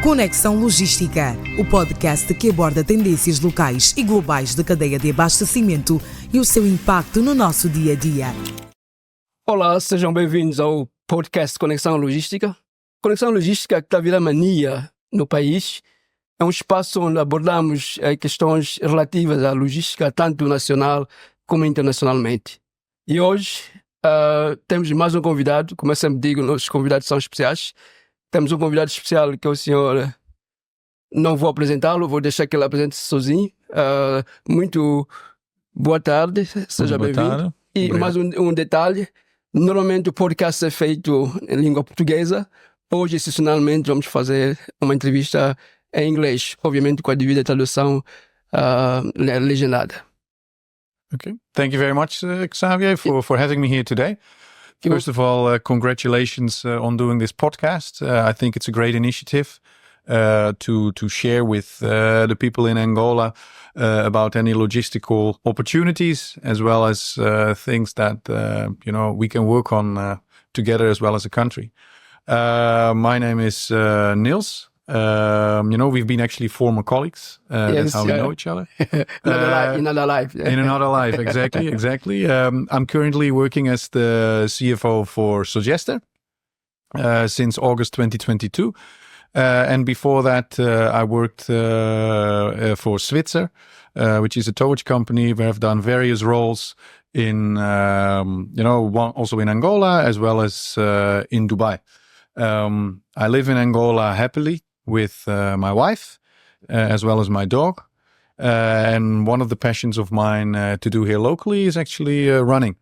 Conexão Logística, o podcast que aborda tendências locais e globais da cadeia de abastecimento e o seu impacto no nosso dia a dia. Olá, sejam bem-vindos ao podcast Conexão Logística. Conexão Logística, que está a virar mania no país, é um espaço onde abordamos questões relativas à logística, tanto nacional como internacionalmente. E hoje temos mais um convidado, como eu sempre digo, nossos convidados são especiais. Temos um convidado especial que é o senhor, não vou apresentá-lo, vou deixar que ele apresente-se sozinho. Muito boa tarde, seja bem-vindo. E obrigado. Mais um detalhe, normalmente o podcast é feito em língua portuguesa, hoje excepcionalmente vamos fazer uma entrevista em inglês, obviamente com a devida tradução legendada. Okay, thank you very much, Xavier, for having me here today. First of all, congratulations on doing this podcast. I think it's a great initiative to share with the people in Angola about any logistical opportunities, as well as things that we can work on together as well as a country. My name is Nils. We've been actually former colleagues. That's how we know each other. In another life. Yeah. In another life, exactly. I'm currently working as the CFO for Sogester since August 2022. And before that, I worked for Svitzer, which is a towage company where I've done various roles in, also in Angola as well as in Dubai. I live in Angola happily with my wife, as well as my dog. And one of the passions of mine to do here locally is actually running.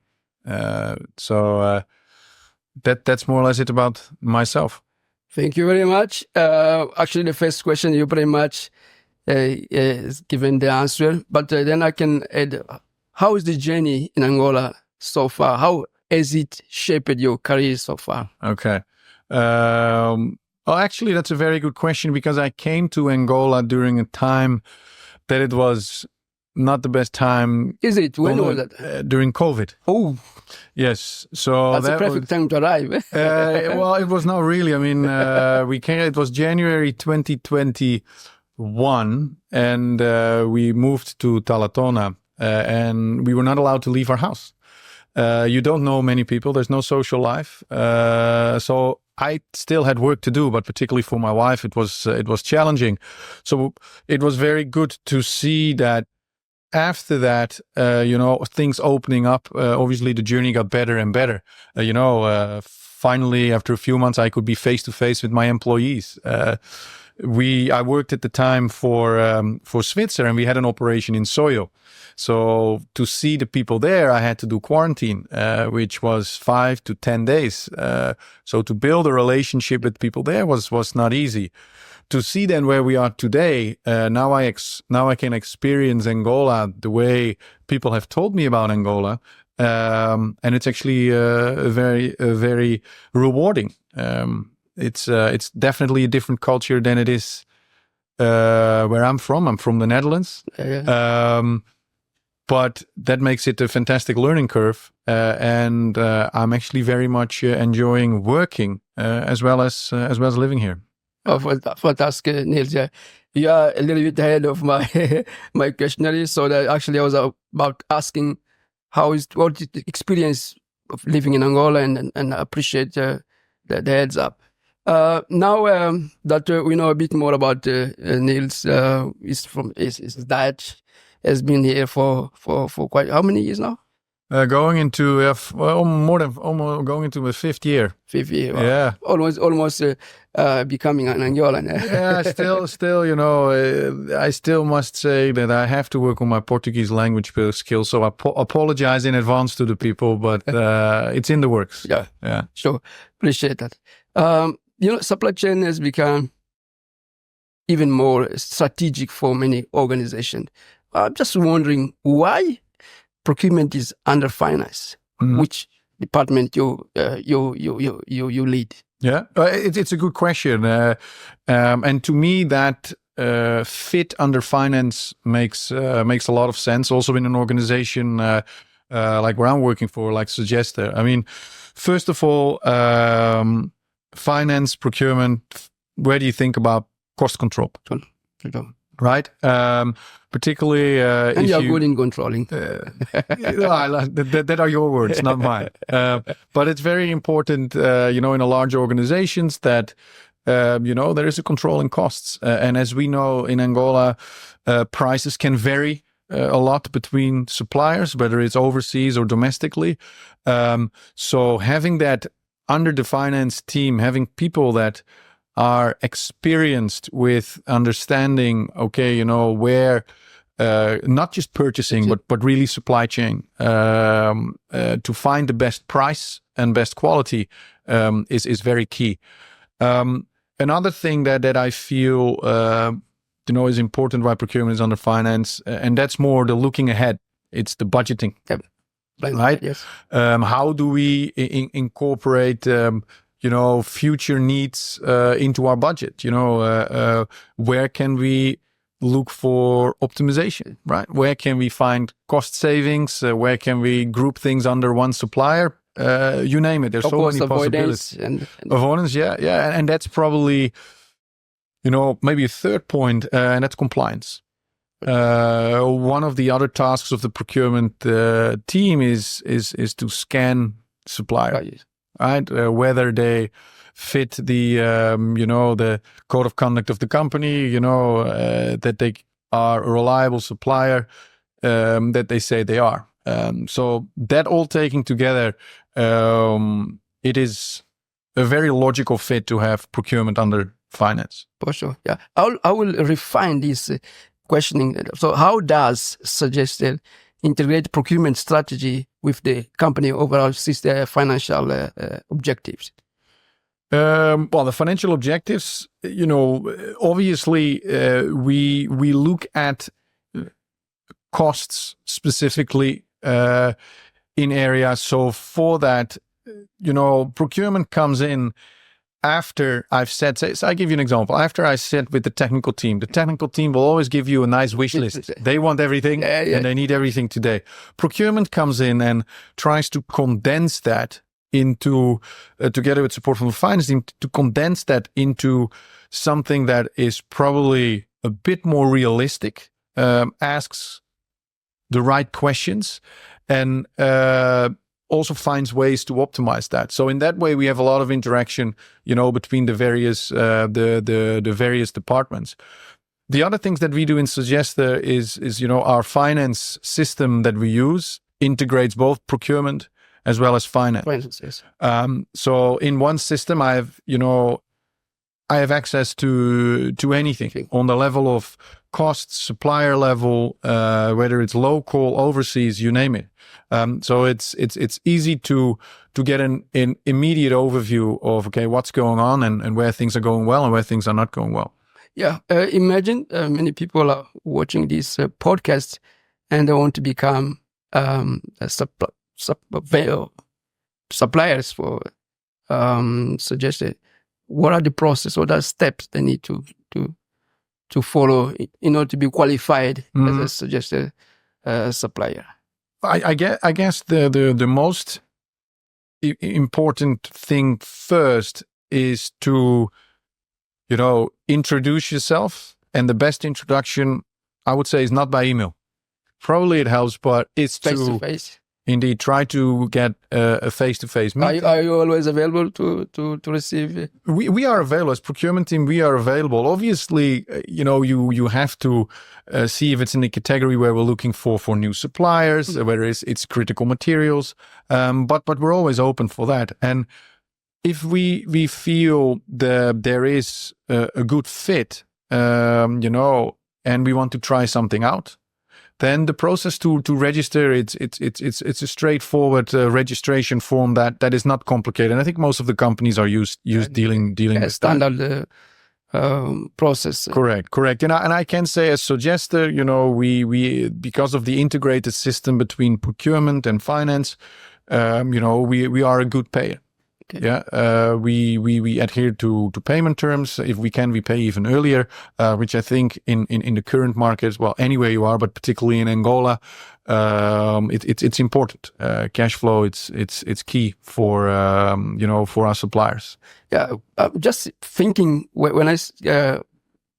So that's more or less it about myself. Thank you very much. Actually, the first question you pretty much given the answer, but then I can add, how is the journey in Angola so far? How has it shaped your career so far? Okay. Well, actually, that's a very good question because I came to Angola during a time that it was not the best time. Is it? When was that? During COVID. Oh. Yes. So that's a perfect time to arrive. Well, it was not really. I mean, we came, it was January 2021 and we moved to Talatona and we were not allowed to leave our house. You don't know many people. There's no social life. So I still had work to do, but particularly for my wife, it was challenging. So it was very good to see that after that, things opening up, obviously the journey got better and better. Finally, after a few months, I could be face to face with my employees. I worked at the time for Svitzer, and we had an operation in Soyo. So to see the people there, I had to do quarantine, which was 5 to 10 days. So to build a relationship with people there was not easy. To see then where we are today, now I can experience Angola the way people have told me about Angola, and it's actually very rewarding. It's definitely a different culture than it is where I'm from. I'm from the Netherlands. But that makes it a fantastic learning curve. And I'm actually very much enjoying working as well as living here. Oh, fantastic, Nils. Yeah. You are a little bit ahead of my my questionnaire. So that actually I was about asking what the experience of living in Angola and I appreciate the heads up. Now that we know a bit more about Nils, is Dutch, has been here for quite how many years now? Going into going into the fifth year. Wow. Yeah, almost becoming an Angolan. Yeah, still, I still must say that I have to work on my Portuguese language skills. So I apologize in advance to the people, but it's in the works. Yeah, sure, appreciate that. Supply chain has become even more strategic for many organizations. I'm just wondering why procurement is underfinanced. Mm-hmm. Which department you lead? Yeah, it's a good question, and to me that fit under finance makes a lot of sense. Also in an organization like where I'm working for, like Sogester. I mean, first of all, finance, procurement, where do you think about cost control? Right? Particularly... and you're good in controlling. That are your words, not mine. But it's very important, in a large organizations that, there is a control in costs. And as we know in Angola, prices can vary a lot between suppliers, whether it's overseas or domestically. So having that under the finance team, having people that are experienced with understanding, where not just purchasing, but really supply chain, to find the best price and best quality is very key. Another thing that I feel is important why procurement is under finance, and that's more the looking ahead. It's the budgeting, right? Yes. How do we incorporate future needs into our budget? Where can we look for optimization, right? Where can we find cost savings? Where can we group things under one supplier? You name it. There's so many possibilities. Avoidance, yeah. And that's probably, maybe a third point, and that's compliance. One of the other tasks of the procurement team is to scan suppliers. Right, whether they fit the the code of conduct of the company, that they are a reliable supplier, that they say they are. So that all taken together, it is a very logical fit to have procurement under finance. For sure, yeah. I will refine this questioning. So how does Sogester integrate procurement strategy with the company overall financial objectives? The financial objectives, obviously we look at costs specifically in areas. So for that, procurement comes in after I've said, so I give you an example. After I sit with the technical team will always give you a nice wish list. They want everything and they need everything today. Procurement comes in and tries to condense that into, together with support from the finance team, to condense that into something that is probably a bit more realistic, asks the right questions, and also finds ways to optimize that. So in that way, we have a lot of interaction, between the various the various departments. The other things that we do in Sogester is our finance system that we use integrates both procurement as well as finance. Yes. So in one system, I have access to anything on the level of costs, supplier level, whether it's local, overseas, you name it. So it's easy to get an immediate overview of what's going on and where things are going well and where things are not going well. Yeah, imagine many people are watching this podcast and they want to become suppliers for Sogester. What are the process? What are steps they need to follow in order to be qualified as a Sogester supplier? I guess the most important thing first is to introduce yourself, and the best introduction I would say is not by email. Probably it helps, but it's face to face. Indeed, try to get a face-to-face meeting. Are you always available to receive? We are available as procurement team. We are available. Obviously, you have to see if it's in the category where we're looking for new suppliers, whether it's critical materials. But we're always open for that. And if we feel that there is a good fit, and we want to try something out, then the process to register, it's a straightforward registration form that is not complicated. And I think most of the companies are used dealing with standard process. Correct. And I can say as Sogester, we because of the integrated system between procurement and finance, we are a good payer. Okay. Yeah, we adhere to payment terms. If we can, we pay even earlier, which I think in the current markets, well, anywhere you are, but particularly in Angola, it's important. Cash flow, it's key for for our suppliers. Yeah, just thinking when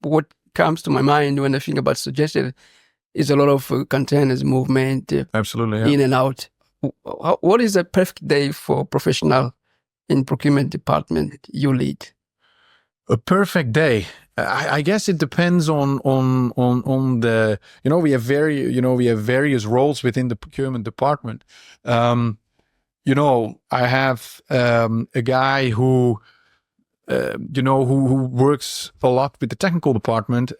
what comes to my mind when I think about Sogester is a lot of containers movement. Absolutely, yeah. In and out. What is a perfect day for professional in procurement department you lead? A perfect day. I guess it depends on the, we have various roles within the procurement department. I have a guy who works a lot with the technical department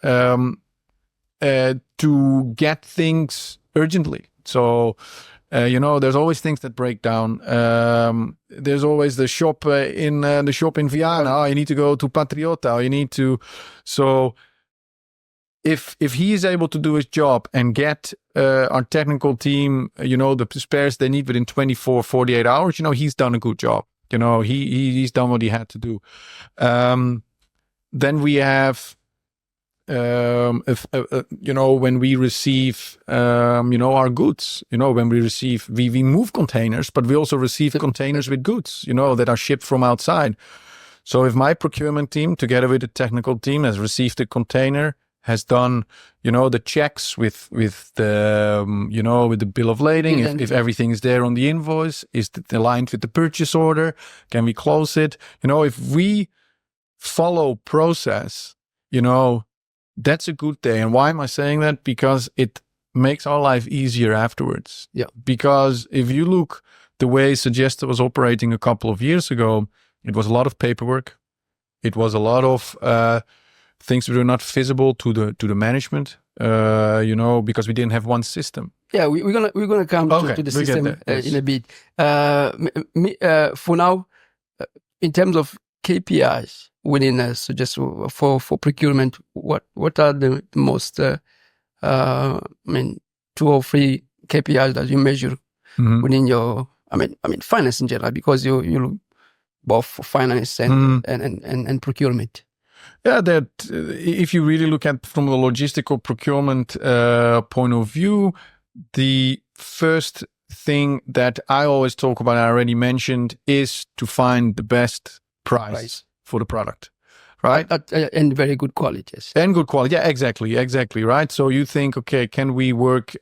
to get things urgently. So there's always things that break down. There's always the shop in Viana. Oh, you need to go to Patriota. Or you need to. So if he is able to do his job and get our technical team, the spares they need within 24, 48 hours, he's done a good job. He's done what he had to do. Then we have. When we receive, our goods, when we receive, we move containers, but we also receive containers with goods, that are shipped from outside. So if my procurement team, together with the technical team, has received a container, has done, the checks with the, with the bill of lading, if everything is there on the invoice, is it aligned with the purchase order? Can we close it? If we follow process, that's a good day. And why am I saying that? Because it makes our life easier afterwards. Yeah. Because if you look the way Sogester was operating a couple of years ago, it was a lot of paperwork. It was a lot of things that were not visible to the management. Because we didn't have one system. Yeah, we're gonna come to the system in a bit. For now, in terms of KPIs within Sogester for procurement, what are the most 2 or 3 KPIs that you measure within your finance in general, because you look both for finance and procurement. Yeah, that if you really look at from a logistical procurement point of view, the first thing that I always talk about, I already mentioned, is to find the best price for the product, right? And very good quality, yes. And good quality, yeah, exactly, right? So you think, okay, can we work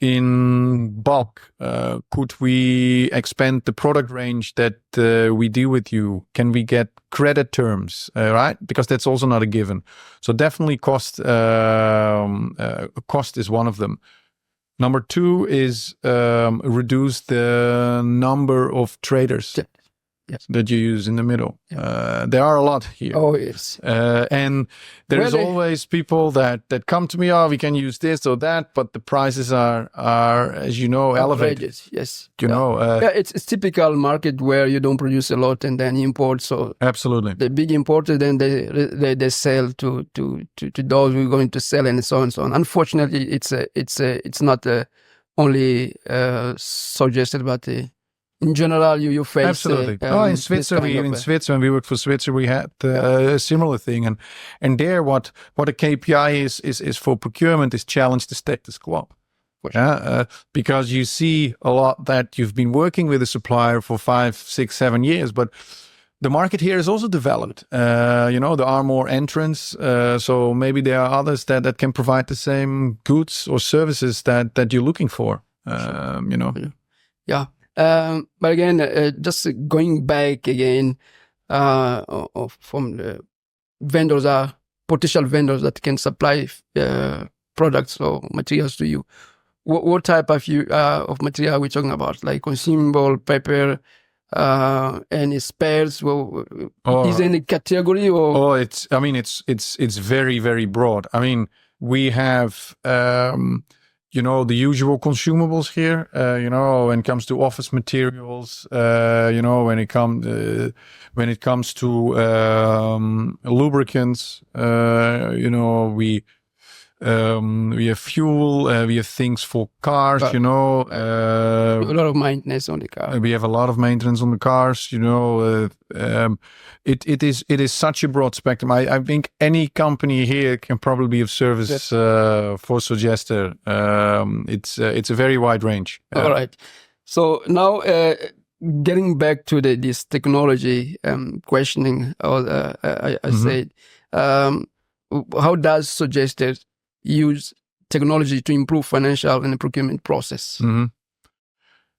in bulk? Could we expand the product range that we deal with you? Can we get credit terms, right? Because that's also not a given. So definitely cost is one of them. Number 2 is reduce the number of traders. Yes. That you use in the middle. Yeah. There are a lot here. Oh, yes. And there's always people that come to me, we can use this or that, but the prices are as you know, elevated. Yes. It's typical market where you don't produce a lot and then import. So absolutely. The big importers, then they sell to those who are going to sell and so on and so on. Unfortunately, it's not only suggested, but in general, you face absolutely. In Svitzer, when we worked for Svitzer, we had a similar thing, and there, what a KPI is for procurement is challenge the status quo. Sure. Because you see a lot that you've been working with a supplier for 5, 6, 7 years, but the market here is also developed. There are more entrants, so maybe there are others that can provide the same goods or services that you're looking for. Yeah. But again, just going back again from the vendors, potential vendors that can supply products or materials to you. What type of material are we talking about? Like consumable, paper, any spares? Is there any category? Or it's very, very broad. I mean, we have the usual consumables here, when it comes to office materials, when it comes to lubricants, We have fuel. We have things for cars. But a lot of maintenance on the car. We have a lot of maintenance on the cars. It is such a broad spectrum. I think any company here can probably be of service for Sogester. It's a very wide range. All right. So now getting back to this technology questioning, I said, how does Sogester use technology to improve financial and procurement process? Mm-hmm.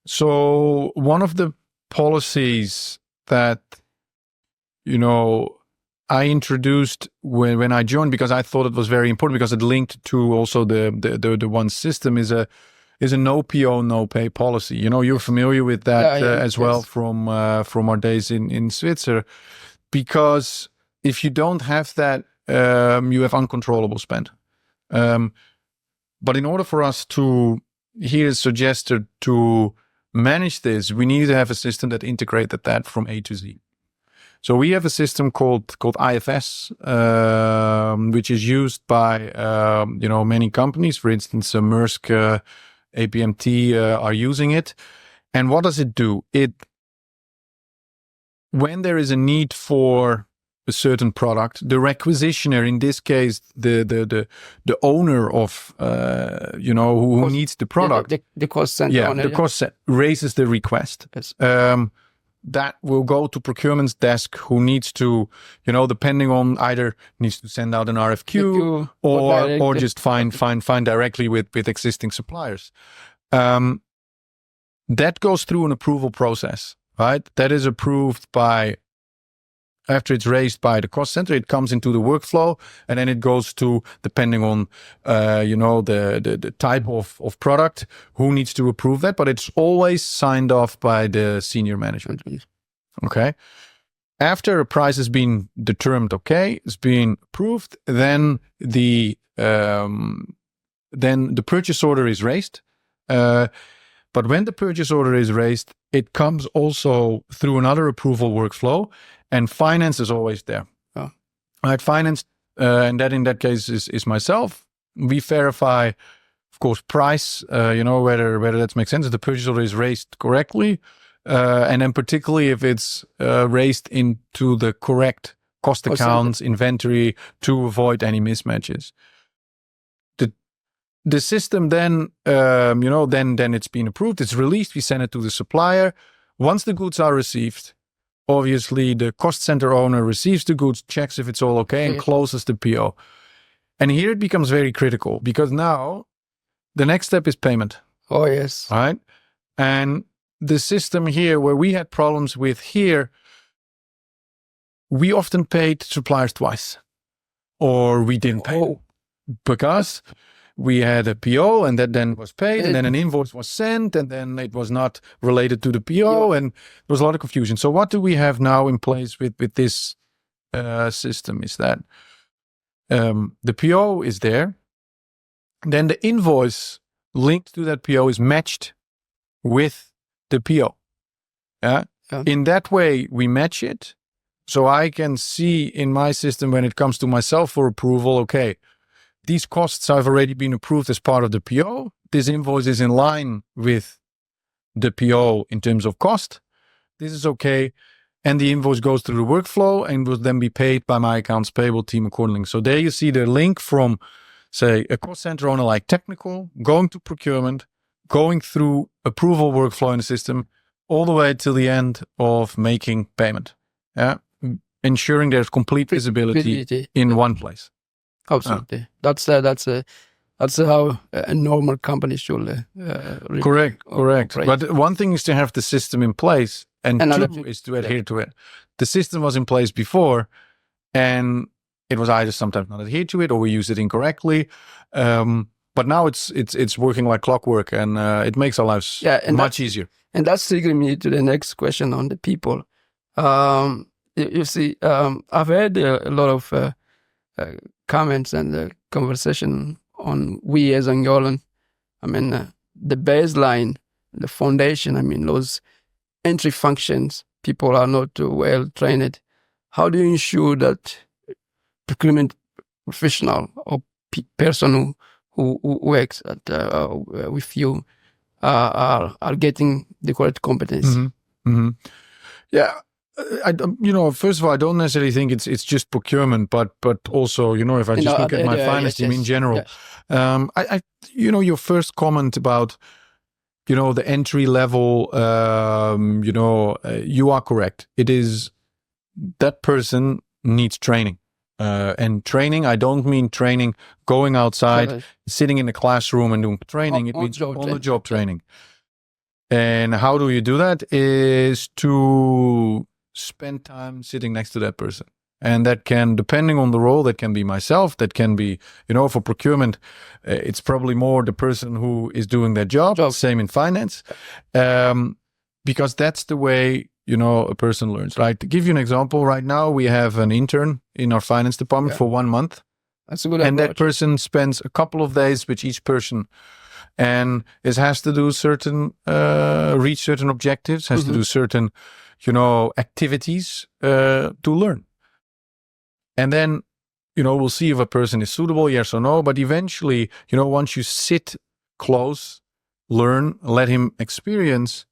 So one of the policies that I introduced when I joined, because I thought it was very important, because it linked to also the one system, is a no PO, no pay policy. You're familiar with that as well from our days in Svitzer, because if you don't have that, you have uncontrollable spend. But in order for us to here Sogester to manage this, we need to have a system that integrated that from A to Z. So we have a system called IFS, which is used by many companies. For instance, Maersk, APMT are using it. And what does it do? When there is a need for a certain product, the requisitioner, in this case, the owner of who needs the product, the cost center, cost center raises the request. Yes. That will go to procurement's desk, who needs to, depending on either needs to send out an RFQ or just find directly with existing suppliers. That goes through an approval process, right? That is approved after it's raised by the cost center, it comes into the workflow, and then it goes to, depending on, the type of product, who needs to approve that. But it's always signed off by the senior management. Okay. After a price has been determined, it's been approved, then the purchase order is raised. But when the purchase order is raised, it comes also through another approval workflow, and finance is always there. Oh. Right, finance, and that in that case is myself. We verify, of course, price, whether that makes sense, if the purchase order is raised correctly, and then particularly if it's raised into the correct cost accounts, inventory, to avoid any mismatches. The system then, then it's been approved, it's released, we send it to the supplier. Once the goods are received, obviously the cost center owner receives the goods, checks if it's all okay, and closes the PO. And here it becomes very critical, because now the next step is payment. Oh, yes. Right? And the system here, where we had problems with here, we often paid suppliers twice, or we didn't pay because we had a PO, and that then was paid, and then an invoice was sent, and then it was not related to the PO, and there was a lot of confusion. So what do we have now in place with this system is that the PO is there, then the invoice linked to that PO is matched with the PO. In that way, we match it. So I can see in my system, when it comes to myself for approval, these costs have already been approved as part of the PO. This invoice is in line with the PO in terms of cost. This is okay. And the invoice goes through the workflow and will then be paid by my accounts payable team accordingly. So there you see the link from, say, a cost center owner like technical, going to procurement, going through approval workflow in the system, all the way till the end of making payment. Ensuring there's complete visibility in one place. Absolutely. That's how a normal company should. Correct. But one thing is to have the system in place, and two is to adhere to it. The system was in place before, and it was either sometimes not adhered to it, or we used it incorrectly. But now it's working like clockwork, and it makes our lives much easier. And that's triggering me to the next question on the people. You see, I've had a lot of comments and conversation on we as Angolan. The baseline, the foundation, those entry functions, people are not well trained. How do you ensure that procurement professional or person who works with you are getting the correct competence. Mm-hmm. Mm-hmm. Yeah. First of all, I don't necessarily think it's just procurement, but also, if I just look at my finance team in general, your first comment about, the entry level, you are correct. It is that person needs training. And training, I don't mean training going outside, sitting in a classroom and doing training. It means on-the-job training. And how do you do that? Is to spend time sitting next to that person. And that can, depending on the role, that can be myself, that can be, for procurement, it's probably more the person who is doing their job. Same in finance. Because that's the way, a person learns, right? To give you an example, right now we have an intern in our finance department for 1 month. That's a good And approach. that person spends a couple of days with each person. And it has to do reach certain objectives, has to do certain, activities to learn. And then, we'll see if a person is suitable, yes or no. But eventually, once you sit close, learn, let him experience,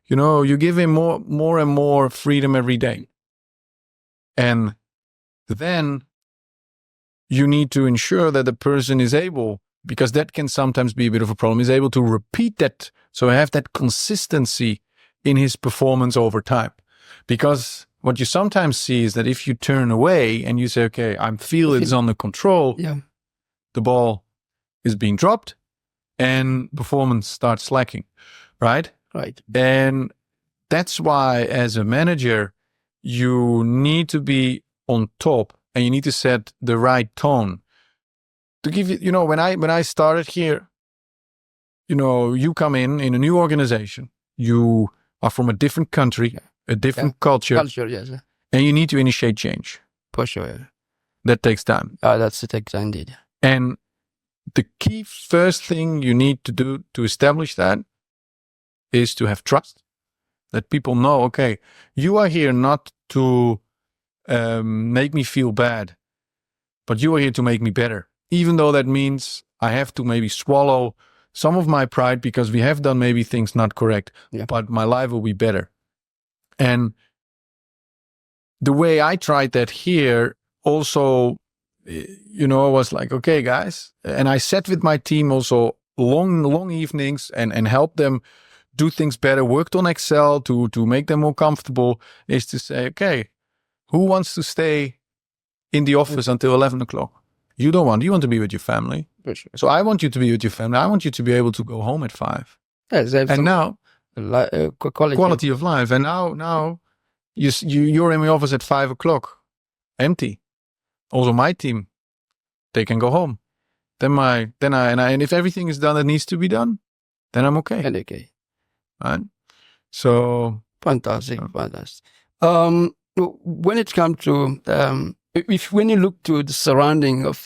you give him more and more freedom every day. And then you need to ensure that the person is able, because that can sometimes be a bit of a problem, is able to repeat that. So have that consistency in his performance over time. Because what you sometimes see is that if you turn away and you say, okay, I feel it's under control, the ball is being dropped and performance starts slacking, right? Right. And that's why as a manager, you need to be on top and you need to set the right tone. To give you, when I started here, you come in a new organization, you are from a different country, a different culture, yes. And you need to initiate change. For sure. That takes time. That's it, indeed. And the key first thing you need to do to establish that is to have trust. That people know, okay, you are here not to make me feel bad, but you are here to make me better. Even though that means I have to maybe swallow some of my pride because we have done maybe things not correct, but my life will be better. And the way I tried that here also, was like, okay, guys. And I sat with my team also long evenings and helped them do things better, worked on Excel to make them more comfortable, is to say, okay, who wants to stay in the office until 11 o'clock? You don't want. You want to be with your family. For sure. So I want you to be with your family. I want you to be able to go home at 5. Yes, and now, quality of life. And now you're in the office at 5 o'clock, empty. Also, my team, they can go home. And if everything is done that needs to be done, then I'm okay. And okay. Right. So fantastic. When it comes to when you look to the surrounding of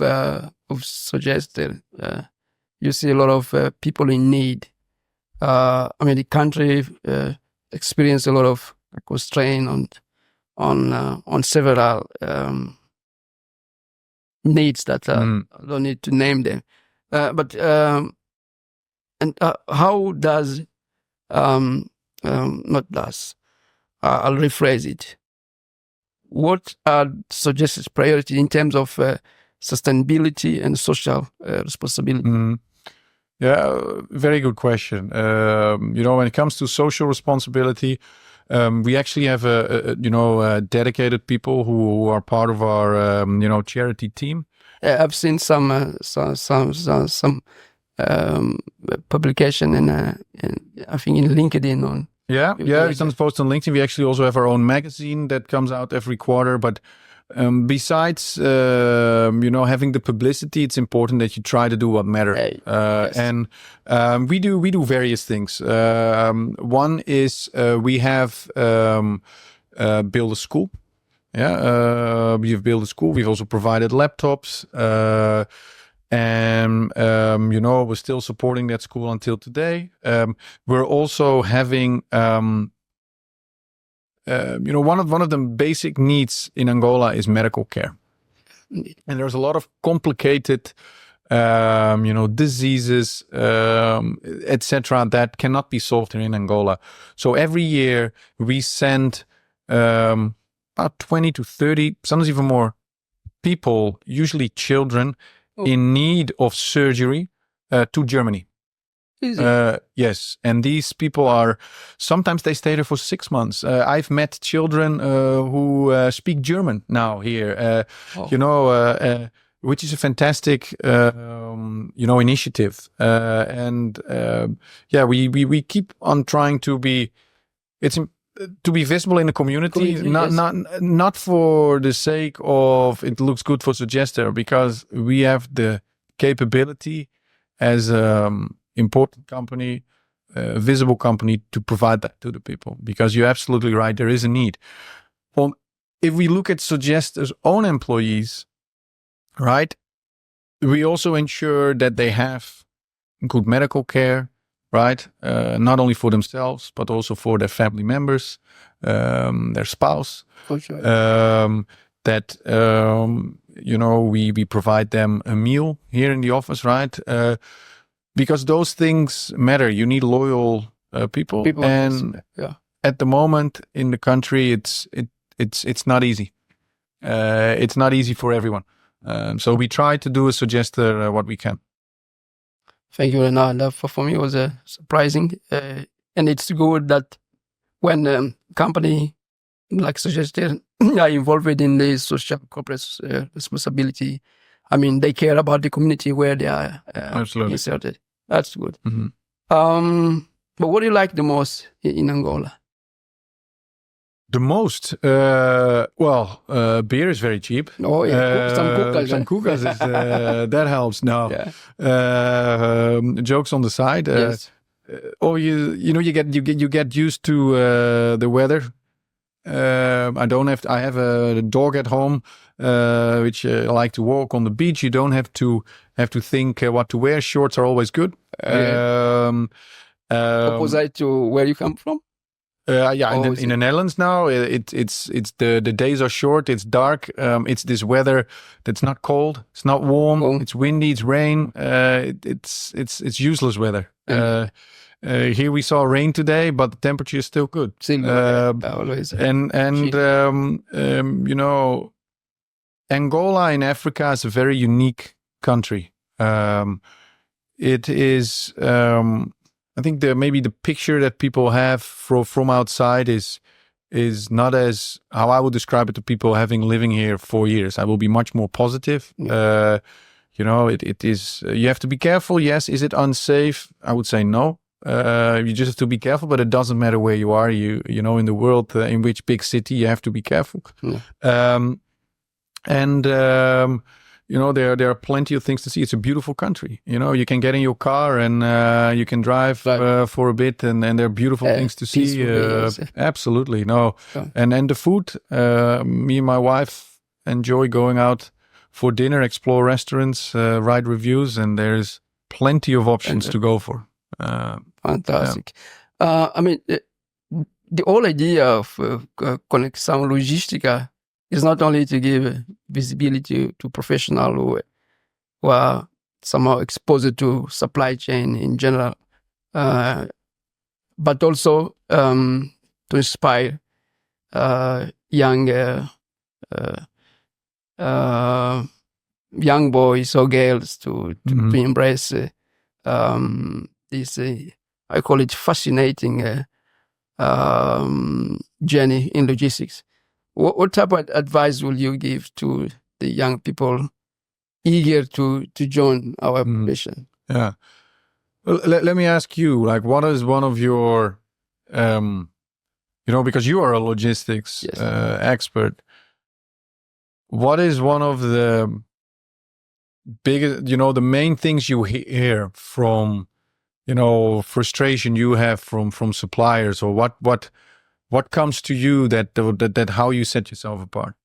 Sogester, you see a lot of people in need. The country experienced a lot of constraint on several needs that I don't need to name them. But how does not does I'll rephrase it. What are Sogester's priorities in terms of sustainability and social responsibility? Yeah, very good question. When it comes to social responsibility, we actually have dedicated people who are part of our charity team. I've seen some publication in I think in LinkedIn on. It's on post on LinkedIn. We actually also have our own magazine that comes out every quarter. But besides, having the publicity, it's important that you try to do what matters. And we do various things. One is we have built a school. We've built a school. We've also provided laptops. And we're still supporting that school until today. We're also having, one of the basic needs in Angola is medical care. And there's a lot of complicated, diseases, etc., that cannot be solved here in Angola. So every year we send about 20 to 30, sometimes even more, people, usually children, in need of surgery to Germany. Yes, and these people are, sometimes they stay there for 6 months. I've met children who speak German now here, which is a fantastic, initiative. We keep on trying to be, to be visible in the community, not for the sake of it looks good for Sogester, because we have the capability as important company, visible company, to provide that to the people, because you're absolutely right, there is a need. If we look at Sogester's own employees, right, we also ensure that they have good medical care, right, not only for themselves but also for their family members, their spouse. For sure. We provide them a meal here in the office, right? Because those things matter. You need loyal people, and at the moment in the country, it's not easy. It's not easy for everyone. So we try to do as Sogester what we can. Thank you, Renard. For me, it was surprising, and it's good that when company like Sogester are involved in the social corporate responsibility, I mean, they care about the community where they are inserted. That's good. Mm-hmm. But what do you like the most in Angola? The most? Beer is very cheap. Oh, yeah. Some kukas is, that helps. No. Yeah. Jokes on the side. Yes. You get used to the weather. I have a dog at home, which I like to walk on the beach. You don't have to think what to wear. Shorts are always good. Opposite to where you come from? In the Netherlands now, it's the days are short. It's dark. It's this weather that's not cold. It's not warm. It's windy. It's rain. It's useless weather. Here we saw rain today, but the temperature is still good. Always. Angola in Africa is a very unique country. It is. I think maybe the picture that people have from outside is not as how I would describe it to people living here 4 years. I will be much more positive. Yeah. It is. You have to be careful. Yes. Is it unsafe? I would say no. You just have to be careful, but it doesn't matter where you are. In the world, in which big city, you have to be careful. Yeah. There are plenty of things to see. It's a beautiful country. You can get in your car and you can drive for a bit, and there are beautiful things to see. Absolutely, no. Yeah. And the food. Me and my wife enjoy going out for dinner, explore restaurants, write reviews, and there's plenty of options to go for. Fantastic. Yeah. The whole idea of Conexão Logística is not only to give visibility to professionals who are somehow exposed to supply chain in general, but also to inspire young boys or girls to embrace this, I call it fascinating journey in logistics. What type of advice will you give to the young people eager to join our mission? Yeah. Well, let me ask you, what is one of your, because you are a logistics expert, what is one of the biggest, the main things you hear from, frustration you have from suppliers, or what comes to you that how you set yourself apart?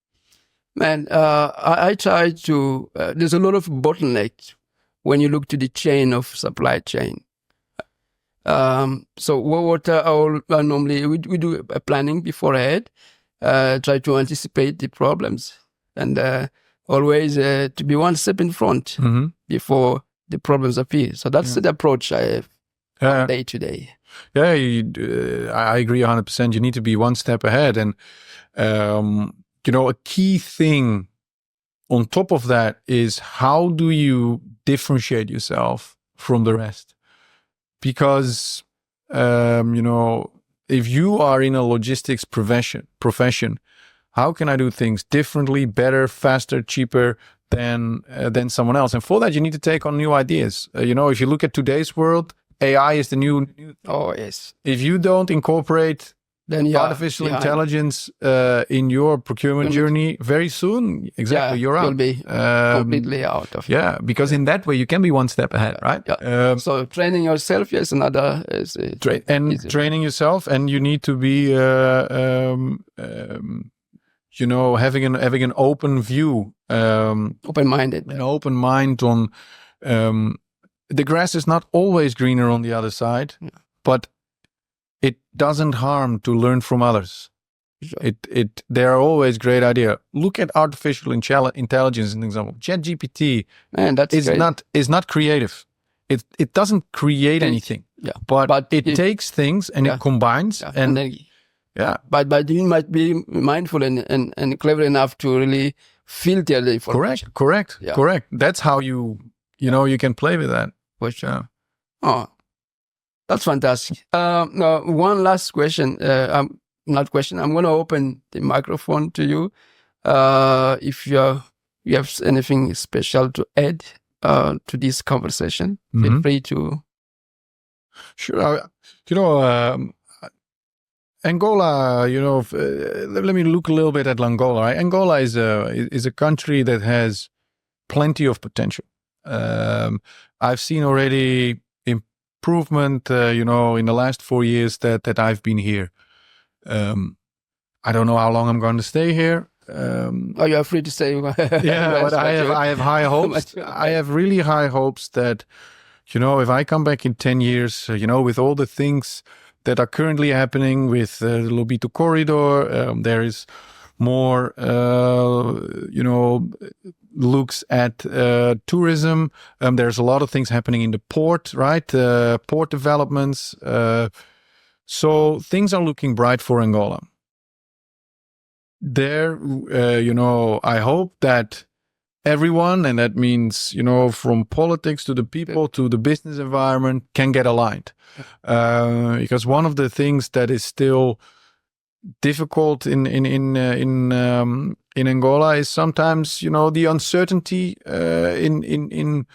Man, I try to. There's a lot of bottlenecks when you look to the chain of supply chain. So what normally we do a planning beforehand, try to anticipate the problems, and always to be one step in front before the problems appear. So that's the approach I have day to day. Yeah, I agree 100%. You need to be one step ahead. And, a key thing on top of that is how do you differentiate yourself from the rest? Because, if you are in a logistics profession, how can I do things differently, better, faster, cheaper than someone else? And for that, you need to take on new ideas. If you look at today's world, AI is the new. Oh yes. If you don't incorporate then artificial intelligence in your procurement journey, very soon, you're out. You'll be completely out of. Yeah, because in that way you can be one step ahead, right? Yeah. So training yourself is another. Training yourself, and you need to be, having an open view, open-minded, an open mind on. The grass is not always greener on the other side, but it doesn't harm to learn from others. Sure. There are always great ideas. Look at artificial intelligence, an example. ChatGPT is not creative. It doesn't create anything. Yeah. But it takes things and it combines But you might be mindful and clever enough to really filter the information. Correct. That's how you can play with that. For sure. Oh, that's fantastic. Now, one last question. I'm going to open the microphone to you. If you have anything special to add to this conversation, feel free to. Sure. Angola, let me look a little bit at Angola. Right? Angola is a country that has plenty of potential. I've seen already improvement, in the last 4 years that I've been here. I don't know how long I'm going to stay here. You are free to say. But I have high hopes. I have really high hopes that, if I come back in 10 years, with all the things that are currently happening with the Lobito corridor, there is more, looks at tourism. There's a lot of things happening in the port, right? Port developments. So things are looking bright for Angola. There, I hope that everyone, and that means, from politics to the people to the business environment, can get aligned. Because one of the things that is still difficult in Angola is sometimes, the uncertainty in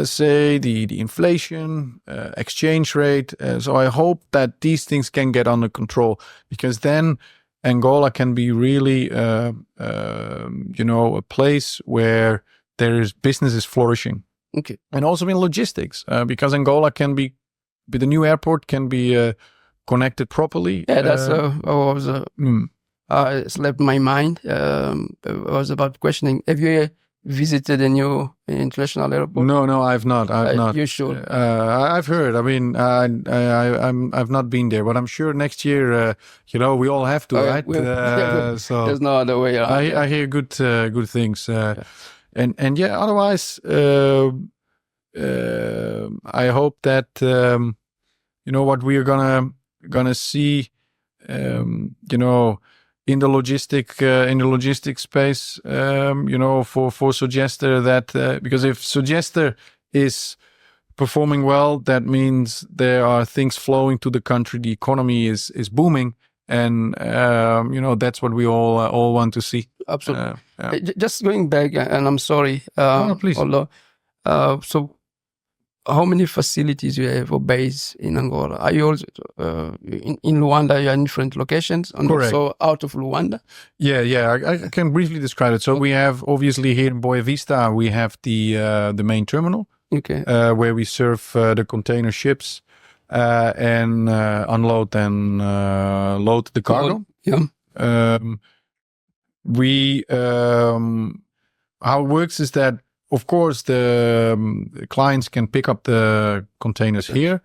say the inflation, exchange rate. So I hope that these things can get under control, because then Angola can be really, a place where business is flourishing. Okay. And also in logistics, because Angola can be, with the new airport, can be connected properly. Yeah, that's it slipped my mind. I was about questioning. Have you visited a new international airport? No, I've not. You should. I've heard. I mean, I've not been there, but I'm sure next year, we all have to, right? So there's no other way around. I hear good things. And otherwise, I hope that what we are gonna see, in the logistic space, for Sogester, that because if Sogester is performing well, that means there are things flowing to the country. The economy is booming, and that's what we all want to see. Absolutely. Just going back, and I'm sorry. No, please. Although, so how many facilities you have or base in Angola? Are you also in Luanda? You're in different locations, and correct. Also out of Luanda. Yeah. I can briefly describe it. So we have, obviously, here in Boa Vista, we have the main terminal. Okay. Where we serve the container ships and unload and load the cargo. Yeah. How it works is that, of course, the clients can pick up the containers here,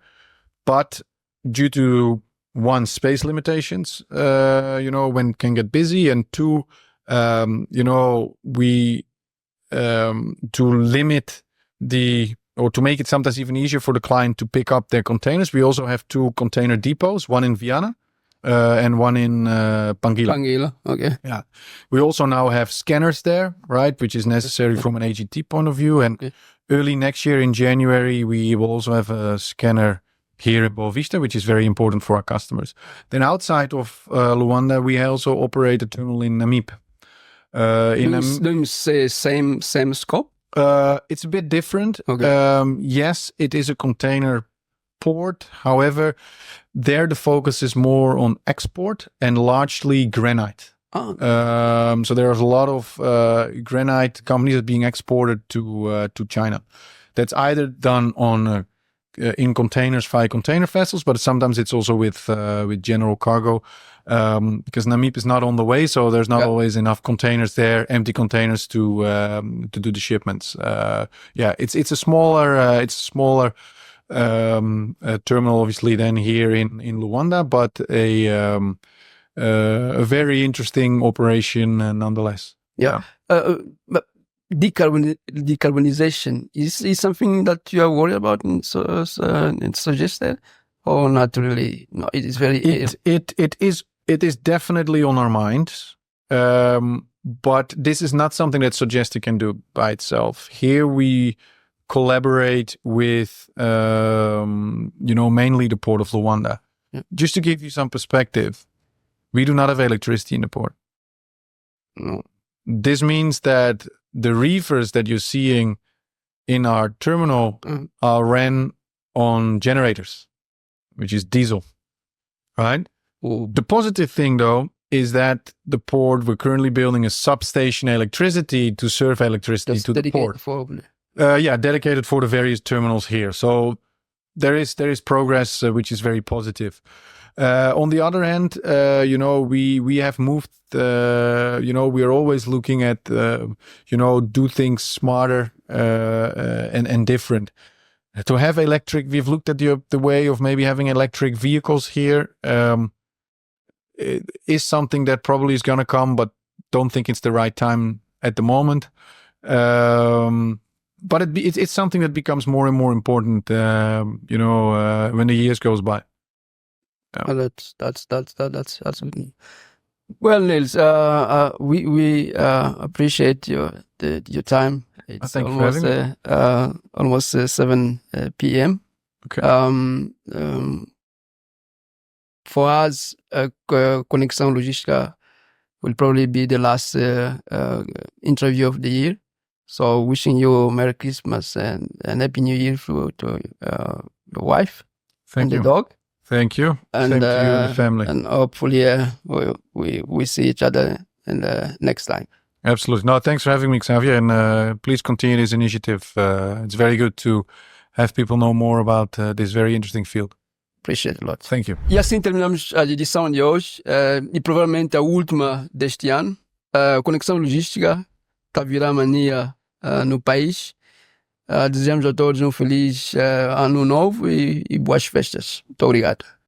but due to one, space limitations, when it can get busy, and two, we to limit or to make it sometimes even easier for the client to pick up their containers, we also have 2 container depots, one in Viana and one in Panguila. Panguila, okay. Yeah. We also now have scanners there, right, which is necessary from an AGT point of view. And early next year in January, we will also have a scanner here in Boa Vista, which is very important for our customers. Then outside of Luanda, we also operate a terminal in Amip. Do you say same scope? It's a bit different. Okay. Yes, it is a container port. However, there the focus is more on export and largely granite. Oh. So there's a lot of granite companies that are being exported to China. That's either done on in containers via container vessels, but sometimes it's also with general cargo. Because Amip is not on the way, so there's not always enough containers there, empty containers to do the shipments. It's a smaller terminal, obviously, than here in Luanda, but a very interesting operation nonetheless. Yeah. But decarbonization is something that you are worried about in Sogester, or not really? No, it is very. It is definitely on our minds, but this is not something that Sogester can do by itself. Here we collaborate with, mainly the port of Luanda. Yeah. Just to give you some perspective, we do not have electricity in the port. No. This means that the reefers that you're seeing in our terminal are ran on generators, which is diesel, right? Ooh. The positive thing, though, is that the port, we're currently building a substation electricity to serve electricity to the port. Dedicated for the various terminals here. So there is progress, which is very positive. On the other hand, we have moved. We are always looking at do things smarter and different. To have electric, we've looked at the way of maybe having electric vehicles here. It is something that probably is going to come, but don't think it's the right time at the moment. But it's something that becomes more and more important, when the years goes by. Yeah. That's good. Well, Nils, we appreciate your time. It's almost 7 p.m. Okay. For us, Conexão Logística will probably be the last interview of the year. So wishing you Merry Christmas and Happy New Year to your wife and the dog. Thank you. And same to you and the family. And hopefully we see each other in the next time. Absolutely. No, thanks for having me, Xavier. And please continue this initiative. It's very good to have people know more about this very interesting field. Appreciate it a lot. Thank you. E assim terminamos a edição de hoje e provavelmente a última deste ano. Conexão Logística está a virar mania no país. Desejamos a todos um feliz ano novo e boas festas. Muito obrigado.